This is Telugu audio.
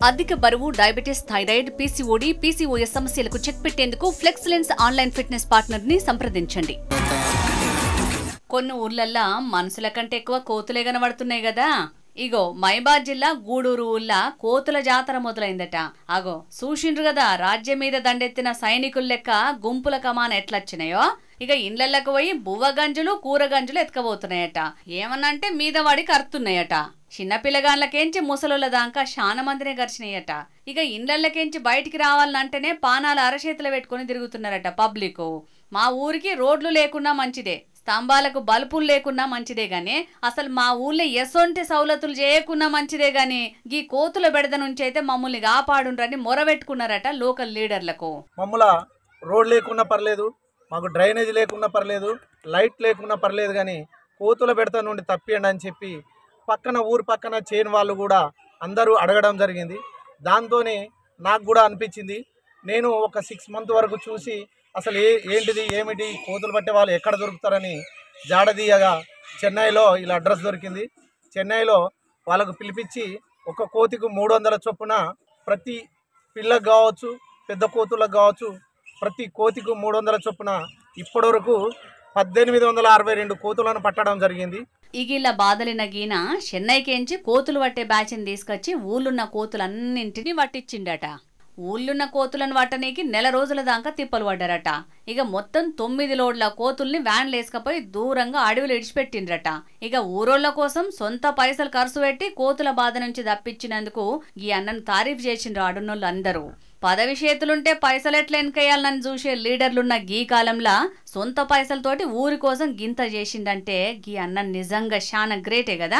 అధిక బరువు, డయాబెటిస్, థైరాయిడ్, పీసీఓడి, పీసీఓఎస్ సమస్యలకు చెక్ పెట్టేందుకు ఫ్లెక్సలెన్స్ ఆన్లైన్ ఫిట్నెస్ పార్ట్నర్ ని సంప్రదించండి. కొన్ని ఊర్లల్లా మనుషుల కంటే ఎక్కువ కోతులే కనబడుతున్నాయి కదా. ఇగో మైబాద్ జిల్లా గూడూరు ఊళ్ళ కోతుల జాతర మొదలైందట. అగో చూసిండ్రు కదా, రాజ్యం మీద దండెత్తిన సైనికుల లెక్క గుంపుల కమాన ఎట్లొచ్చినాయో. ఇక ఇండ్లకు పోయి బువ్వగంజులు, కూరగంజులు ఎత్తుకపోతున్నాయట. ఏమనంటే మీద వాడికి అరుతున్నాయట. చిన్నపిల్లగాళ్ళకేంచి ముసలుల దాకా చాలా మందినే గరిచినాయట. ఇక ఇండ్లకేంచి బయటికి రావాలంటేనే పానాలు అరచేతులు పెట్టుకుని తిరుగుతున్నారట పబ్లిక్. మా ఊరికి రోడ్లు లేకున్నా మంచిదే, స్తంభాలకు బల్బులు లేకున్నా మంచిదే గాని, అసలు మా ఊళ్ళో ఎసొంటి సౌలతులు చేయకున్నా మంచిదే గాని, గీ కోతుల బెడద నుంచి అయితే మమ్మల్ని కాపాడుండ్రని మొరబెట్టుకున్నారట లోకల్ లీడర్లకు. మమ్మల రోడ్ లేకున్నా పర్లేదు, మాకు డ్రైనేజ్ లేకున్నా పర్లేదు, లైట్ లేకున్నా పర్లేదు, కానీ కోతుల బెడత నుండి తప్పియండి అని చెప్పి ఊరు పక్కన చేను వాళ్ళు కూడా అందరూ అడగడం జరిగింది. దాంతోనే నాకు కూడా అనిపించింది. నేను ఒక 6 months వరకు చూసి అసలు ఏంటిది ఏమిటి కోతులు పట్టే వాళ్ళు ఎక్కడ దొరుకుతారని జాడదీయగా చెన్నైలో ఇలా అడ్రస్ దొరికింది. చెన్నైలో వాళ్ళకు పిలిపించి ఒక కోతికి 300 చొప్పున, ప్రతి పిల్లకు కావచ్చు పెద్ద కోతులకు కావచ్చు ప్రతి కోతికి 300 చొప్పున ఇప్పటివరకు 1862 కోతులను పట్టడం జరిగింది. ఇగిళ్ళ బాధలిన గీన చెన్నైకేంచి కోతులు పట్టే బ్యాచ్ని తీసుకొచ్చి ఊళ్ళున్న కోతులన్నింటినీ పట్టించిండట. ఊళ్ళున్న కోతులను పట్టనీకి 1 రోజుల దాకా తిప్పలు పడ్డారట. ఇక మొత్తం 9 లోడ్ల కోతుల్ని వ్యాన్లు వేసుకపోయి దూరంగా అడవిలో ఇడిచిపెట్టిండ్రట. ఇక ఊరోళ్ల కోసం సొంత పైసలు ఖర్చు పెట్టి కోతుల బాధ నుంచి తప్పించినందుకు ఈ అన్నను తారీఫ్ చేసిండ్రు ఆడున్నోళ్ళు అందరూ. పదవి చేతులుంటే పైసలు ఎట్లా ఎన్కేయాలని చూసే లీడర్లున్న గీ కాలంలో సొంత పైసలతోటి ఊరి కోసం గింత చేసిండంటే గీ అన్న నిజంగా చాలా గ్రేటే కదా.